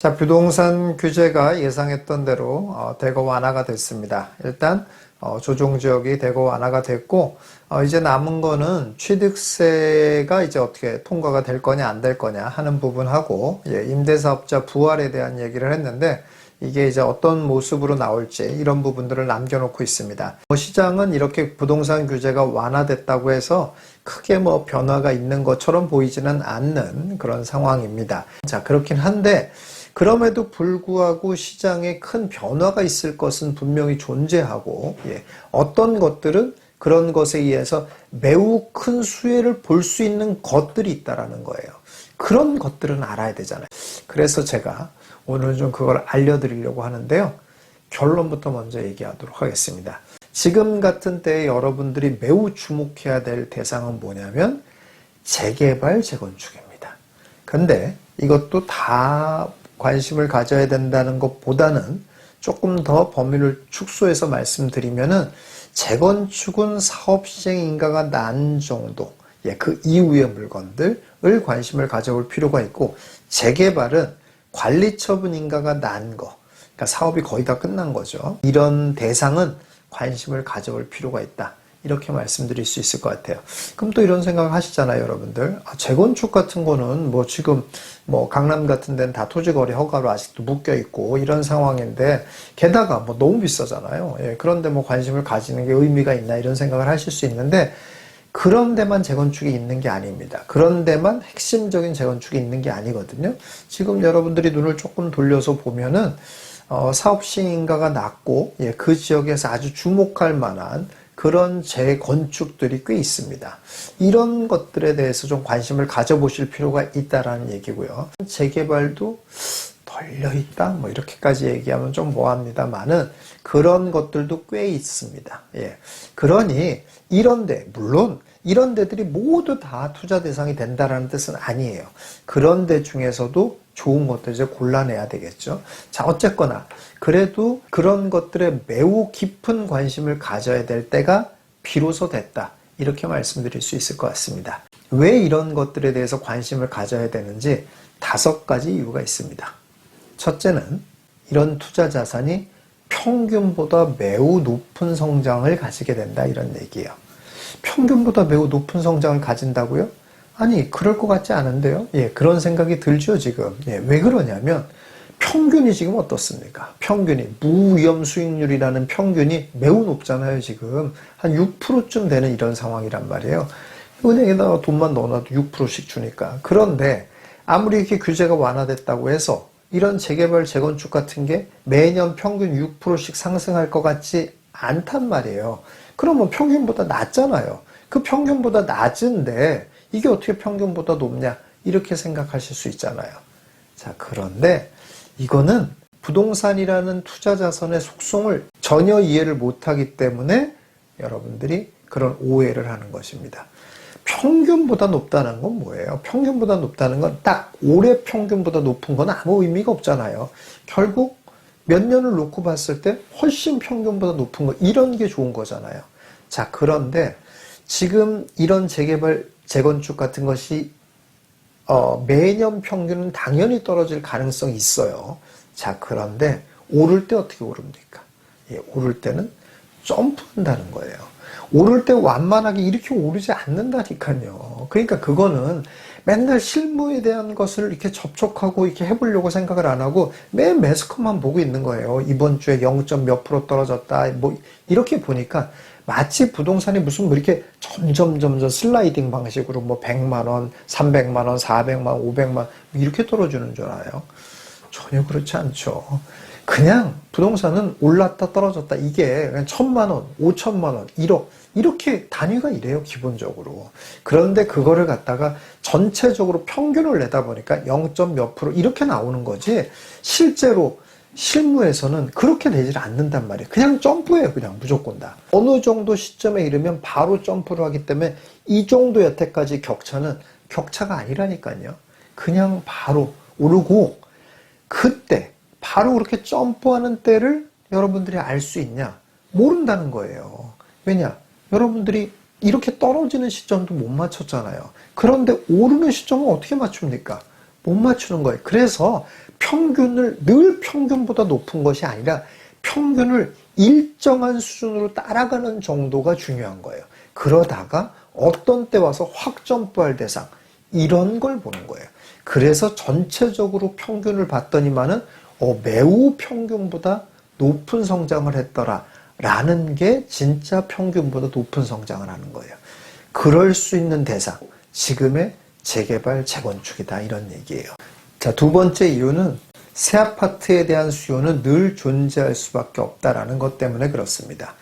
자, 부동산 규제가 예상했던 대로 대거 완화가 됐습니다. 일단 조정지역이 대거 완화가 됐고 이제 남은 거는 취득세가 이제 어떻게 통과가 될 거냐 안 될 거냐 하는 부분하고 임대사업자 부활에 대한 얘기를 했는데 이게 이제 어떤 모습으로 나올지 이런 부분들을 남겨놓고 있습니다. 시장은 이렇게 부동산 규제가 완화됐다고 해서 크게 변화가 있는 것처럼 보이지는 않는 그런 상황입니다. 자, 그렇긴 한데 그럼에도 불구하고 시장에 큰 변화가 있을 것은 분명히 존재하고 어떤 것들은 그런 것에 의해서 매우 큰 수혜를 볼 수 있는 것들이 있다라는 거예요. 그런 것들은 알아야 되잖아요. 그래서 제가 오늘은 좀 그걸 알려드리려고 하는데요. 결론부터 먼저 얘기하도록 하겠습니다. 지금 같은 때에 여러분들이 매우 주목해야 될 대상은 뭐냐면 재개발, 재건축입니다. 근데 이것도 다 관심을 가져야 된다는 것보다는 조금 더 범위를 축소해서 말씀드리면은 재건축은 사업시장 인가가 난 정도, 그 이후의 물건들을 관심을 가져볼 필요가 있고, 재개발은 관리처분 인가가 난 거, 그러니까 사업이 거의 다 끝난 거죠. 이런 대상은 관심을 가져볼 필요가 있다. 이렇게 말씀드릴 수 있을 것 같아요. 그럼 또 이런 생각을 하시잖아요, 여러분들. 재건축 같은 거는 지금 강남 같은 데는 다 토지거래 허가로 아직도 묶여 있고 이런 상황인데 게다가 너무 비싸잖아요. 그런데 관심을 가지는 게 의미가 있나 이런 생각을 하실 수 있는데 그런 데만 재건축이 있는 게 아닙니다. 그런 데만 핵심적인 재건축이 있는 게 아니거든요. 지금 여러분들이 눈을 조금 돌려서 보면은 사업 시행인가가 낮고 그 지역에서 아주 주목할 만한 그런 재건축들이 꽤 있습니다. 이런 것들에 대해서 좀 관심을 가져보실 필요가 있다라는 얘기고요. 재개발도 덜려있다 이렇게까지 얘기하면 좀 뭐합니다만은 그런 것들도 꽤 있습니다. 그러니 물론 이런 데들이 모두 다 투자 대상이 된다라는 뜻은 아니에요. 그런 데 중에서도 좋은 것들 이제 골라내야 되겠죠. 자, 어쨌거나 그래도 그런 것들에 매우 깊은 관심을 가져야 될 때가 비로소 됐다. 이렇게 말씀드릴 수 있을 것 같습니다. 왜 이런 것들에 대해서 관심을 가져야 되는지 5가지 이유가 있습니다. 첫째는 이런 투자 자산이 평균보다 매우 높은 성장을 가지게 된다 이런 얘기예요. 평균보다 매우 높은 성장을 가진다고요? 아니, 그럴 것 같지 않은데요. 그런 생각이 들죠, 지금. 왜 그러냐면 평균이 지금 어떻습니까? 평균이 무위험 수익률이라는 평균이 매우 높잖아요, 지금. 한 6%쯤 되는 이런 상황이란 말이에요. 은행에다가 돈만 넣어놔도 6%씩 주니까. 그런데 아무리 이렇게 규제가 완화됐다고 해서 이런 재개발, 재건축 같은 게 매년 평균 6%씩 상승할 것 같지 않단 말이에요. 그러면 평균보다 낮잖아요. 그 평균보다 낮은데 이게 어떻게 평균보다 높냐? 이렇게 생각하실 수 있잖아요. 자, 그런데 이거는 부동산이라는 투자 자산의 속성을 전혀 이해를 못하기 때문에 여러분들이 그런 오해를 하는 것입니다. 평균보다 높다는 건 뭐예요? 평균보다 높다는 건 딱 올해 평균보다 높은 건 아무 의미가 없잖아요. 결국 몇 년을 놓고 봤을 때 훨씬 평균보다 높은 거 이런 게 좋은 거잖아요. 자, 그런데 지금 이런 재개발, 재건축 같은 것이 매년 평균은 당연히 떨어질 가능성이 있어요. 자, 그런데 오를 때 어떻게 오릅니까? 오를 때는 점프한다는 거예요. 오를 때 완만하게 이렇게 오르지 않는다니까요. 그러니까 그거는 맨날 실무에 대한 것을 이렇게 접촉하고 이렇게 해보려고 생각을 안 하고 맨 매스컴만 보고 있는 거예요. 이번 주에 0. 몇 프로 떨어졌다. 이렇게 보니까 마치 부동산이 무슨 이렇게 점점 슬라이딩 방식으로 100만 원, 300만 원, 400만 원, 500만 원 이렇게 떨어지는 줄 알아요. 전혀 그렇지 않죠. 그냥 부동산은 올랐다 떨어졌다 이게 그냥 1000만 원, 5천만 원, 1억 이렇게 단위가 이래요, 기본적으로. 그런데 그거를 갖다가 전체적으로 평균을 내다 보니까 0. 몇 프로 이렇게 나오는 거지 실제로 실무에서는 그렇게 되질 않는단 말이에요. 그냥 점프해요, 그냥 무조건 다. 어느 정도 시점에 이르면 바로 점프를 하기 때문에 이 정도 여태까지 격차는 격차가 아니라니까요. 그냥 바로 오르고 그때 바로 그렇게 점프하는 때를 여러분들이 알 수 있냐? 모른다는 거예요. 왜냐? 여러분들이 이렇게 떨어지는 시점도 못 맞췄잖아요. 그런데 오르는 시점은 어떻게 맞춥니까? 못 맞추는 거예요. 그래서 평균을 늘 평균보다 높은 것이 아니라 평균을 일정한 수준으로 따라가는 정도가 중요한 거예요. 그러다가 어떤 때 와서 확 점프할 대상, 이런 걸 보는 거예요. 그래서 전체적으로 평균을 봤더니만은 매우 평균보다 높은 성장을 했더라 라는 게 진짜 평균보다 높은 성장을 하는 거예요. 그럴 수 있는 대상, 지금의 재개발, 재건축이다, 이런 얘기예요. 자, 두 번째 이유는 새 아파트에 대한 수요는 늘 존재할 수밖에 없다라는 것 때문에 그렇습니다.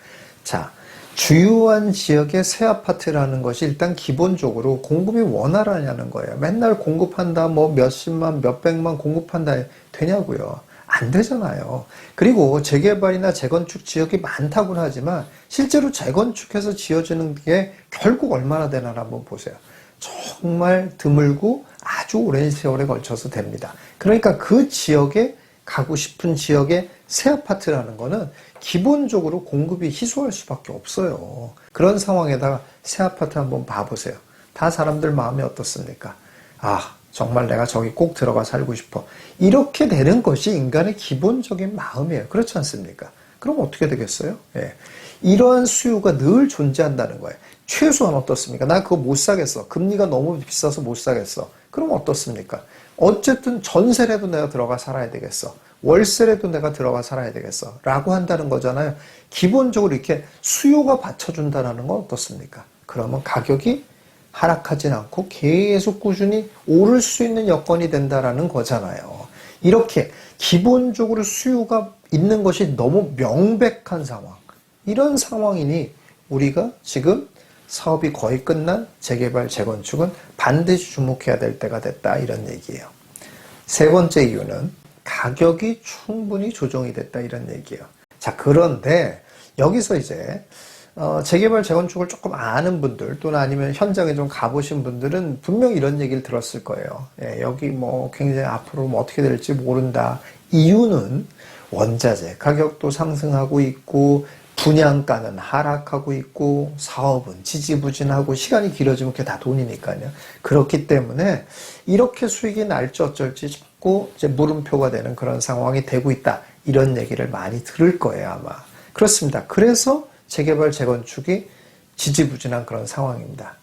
자, 주요한 지역의 새 아파트라는 것이 일단 기본적으로 공급이 원활하냐는 거예요. 맨날 공급한다, 뭐 몇십만, 몇백만 공급한다 되냐고요. 안 되잖아요. 그리고 재개발이나 재건축 지역이 많다고는 하지만 실제로 재건축해서 지어지는 게 결국 얼마나 되나 한번 보세요. 정말 드물고 아주 오랜 세월에 걸쳐서 됩니다. 그러니까 그 지역에 가고 싶은 지역의 새 아파트라는 거는 기본적으로 공급이 희소할 수밖에 없어요. 그런 상황에다가 새 아파트 한번 봐보세요. 다 사람들 마음이 어떻습니까? 아, 정말 내가 저기 꼭 들어가 살고 싶어. 이렇게 되는 것이 인간의 기본적인 마음이에요. 그렇지 않습니까? 그럼 어떻게 되겠어요? 예. 이러한 수요가 늘 존재한다는 거예요. 최소한 어떻습니까? 나 그거 못 사겠어. 금리가 너무 비싸서 못 사겠어. 그럼 어떻습니까? 어쨌든 전세라도 내가 들어가 살아야 되겠어. 월세라도 내가 들어가 살아야 되겠어. 라고 한다는 거잖아요. 기본적으로 이렇게 수요가 받쳐준다는 건 어떻습니까? 그러면 가격이 하락하진 않고 계속 꾸준히 오를 수 있는 여건이 된다라는 거잖아요. 이렇게 기본적으로 수요가 있는 것이 너무 명백한 상황. 이런 상황이니 우리가 지금 사업이 거의 끝난 재개발, 재건축은 반드시 주목해야 될 때가 됐다, 이런 얘기예요. 세 번째 이유는 가격이 충분히 조정이 됐다, 이런 얘기예요. 자, 그런데 여기서 이제 재개발, 재건축을 조금 아는 분들 또는 아니면 현장에 좀 가보신 분들은 분명 이런 얘기를 들었을 거예요. 예, 여기 뭐 굉장히 앞으로 뭐 어떻게 될지 모른다. 이유는 원자재 가격도 상승하고 있고 분양가는 하락하고 있고 사업은 지지부진하고 시간이 길어지면 그게 다 돈이니까요. 그렇기 때문에 이렇게 수익이 날지 어쩔지 자꾸 이제 물음표가 되는 그런 상황이 되고 있다. 이런 얘기를 많이 들을 거예요, 아마. 그렇습니다. 그래서 재개발, 재건축이 지지부진한 그런 상황입니다.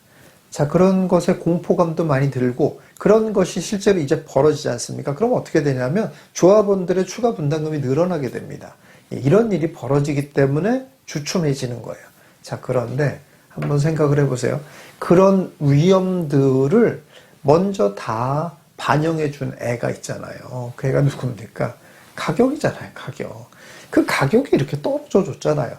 자, 그런 것에 공포감도 많이 들고 그런 것이 실제로 이제 벌어지지 않습니까? 그럼 어떻게 되냐면 조합원들의 추가 분담금이 늘어나게 됩니다. 이런 일이 벌어지기 때문에 주춤해지는 거예요. 자, 그런데 한번 생각을 해보세요. 그런 위험들을 먼저 다 반영해 준 애가 있잖아요. 그 애가 누굽니까? 가격이잖아요, 가격. 그 가격이 이렇게 떨어져 줬잖아요.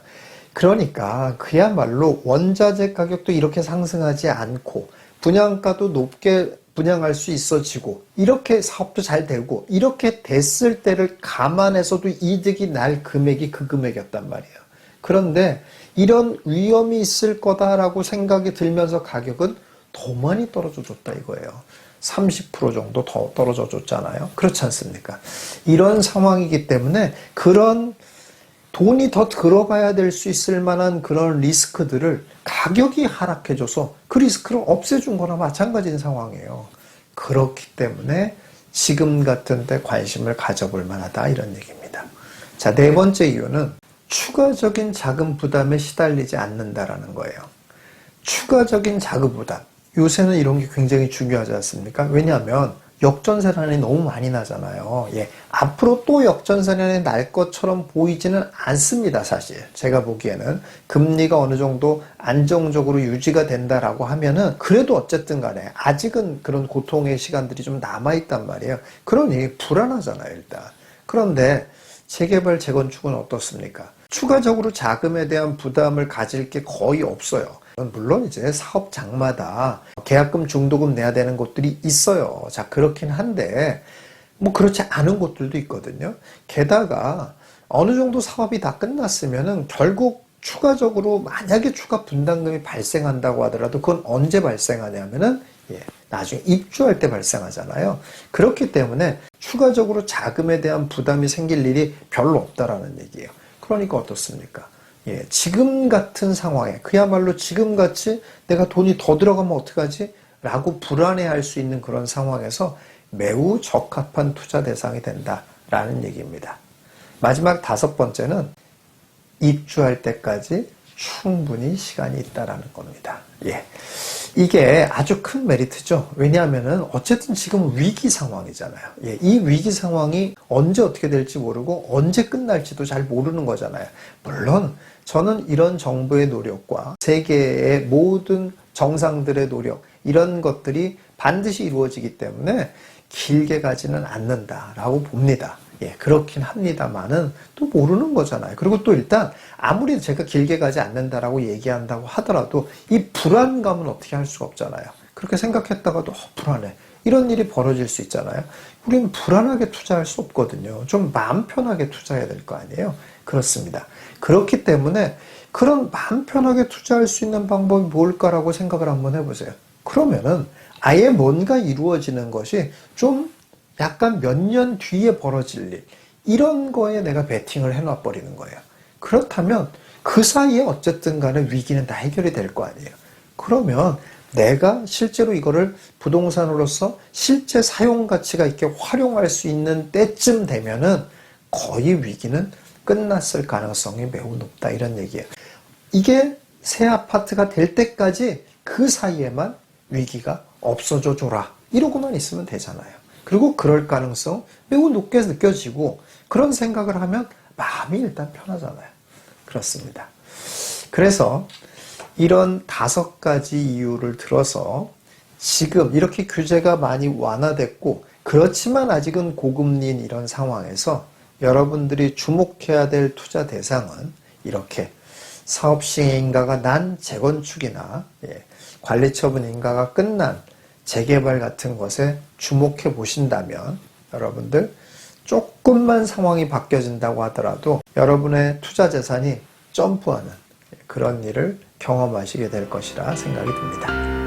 그러니까 그야말로 원자재 가격도 이렇게 상승하지 않고 분양가도 높게 분양할 수 있어지고 이렇게 사업도 잘 되고 이렇게 됐을 때를 감안해서도 이득이 날 금액이 그 금액이었단 말이에요. 그런데 이런 위험이 있을 거다라고 생각이 들면서 가격은 더 많이 떨어져 줬다 이거예요. 30% 정도 더 떨어져 줬잖아요. 그렇지 않습니까? 이런 상황이기 때문에 그런 돈이 더 들어가야 될 수 있을 만한 그런 리스크들을 가격이 하락해줘서 그 리스크를 없애준 거나 마찬가지인 상황이에요. 그렇기 때문에 지금 같은 때 관심을 가져볼 만하다, 이런 얘기입니다. 자, 네 번째 이유는 추가적인 자금 부담에 시달리지 않는다라는 거예요. 추가적인 자금 부담. 요새는 이런 게 굉장히 중요하지 않습니까? 왜냐하면 역전세난이 너무 많이 나잖아요. 예, 앞으로 또 역전세난이 날 것처럼 보이지는 않습니다, 사실. 제가 보기에는 금리가 어느 정도 안정적으로 유지가 된다라고 하면은 그래도 어쨌든 간에 아직은 그런 고통의 시간들이 좀 남아있단 말이에요. 그러니 불안하잖아요, 일단. 그런데 재개발, 재건축은 어떻습니까? 추가적으로 자금에 대한 부담을 가질 게 거의 없어요. 물론 이제 사업장마다 계약금, 중도금 내야 되는 곳들이 있어요. 자, 그렇긴 한데 뭐 그렇지 않은 곳들도 있거든요. 게다가 어느 정도 사업이 다 끝났으면은 결국 추가적으로 만약에 추가 분담금이 발생한다고 하더라도 그건 언제 발생하냐면은 나중에 입주할 때 발생하잖아요. 그렇기 때문에 추가적으로 자금에 대한 부담이 생길 일이 별로 없다라는 얘기예요. 그러니까 어떻습니까? 지금 같은 상황에 그야말로 지금같이 내가 돈이 더 들어가면 어떡하지? 라고 불안해할 수 있는 그런 상황에서 매우 적합한 투자 대상이 된다라는 얘기입니다. 마지막 5번째는 입주할 때까지 충분히 시간이 있다라는 겁니다. 예. 이게 아주 큰 메리트죠. 왜냐하면은 어쨌든 지금 위기 상황이잖아요. 예. 이 위기 상황이 언제 어떻게 될지 모르고 언제 끝날지도 잘 모르는 거잖아요. 물론 저는 이런 정부의 노력과 세계의 모든 정상들의 노력, 이런 것들이 반드시 이루어지기 때문에 길게 가지는 않는다라고 봅니다. 예, 그렇긴 합니다만은 또 모르는 거잖아요. 그리고 또 일단 아무리 제가 길게 가지 않는다라고 얘기한다고 하더라도 이 불안감은 어떻게 할 수가 없잖아요. 그렇게 생각했다가도 불안해. 이런 일이 벌어질 수 있잖아요. 우리는 불안하게 투자할 수 없거든요. 좀 마음 편하게 투자해야 될 거 아니에요. 그렇습니다. 그렇기 때문에 그런 마음 편하게 투자할 수 있는 방법이 뭘까라고 생각을 한번 해보세요. 그러면은 아예 뭔가 이루어지는 것이 좀 약간 몇 년 뒤에 벌어질 일, 이런 거에 내가 베팅을 해놔 버리는 거예요. 그렇다면 그 사이에 어쨌든 간에 위기는 다 해결이 될 거 아니에요. 그러면 내가 실제로 이거를 부동산으로서 실제 사용 가치가 있게 활용할 수 있는 때쯤 되면은 거의 위기는 끝났을 가능성이 매우 높다, 이런 얘기예요. 이게 새 아파트가 될 때까지 그 사이에만 위기가 없어져 줘라, 이러고만 있으면 되잖아요. 그리고 그럴 가능성 매우 높게 느껴지고 그런 생각을 하면 마음이 일단 편하잖아요. 그렇습니다. 그래서 이런 5가지 이유를 들어서 지금 이렇게 규제가 많이 완화됐고 그렇지만 아직은 고금리인 이런 상황에서 여러분들이 주목해야 될 투자 대상은 이렇게 사업시행 인가가 난 재건축이나 관리처분 인가가 끝난 재개발 같은 것에 주목해 보신다면 여러분들 조금만 상황이 바뀌어진다고 하더라도 여러분의 투자 재산이 점프하는 그런 일을 경험하시게 될 것이라 생각이 듭니다.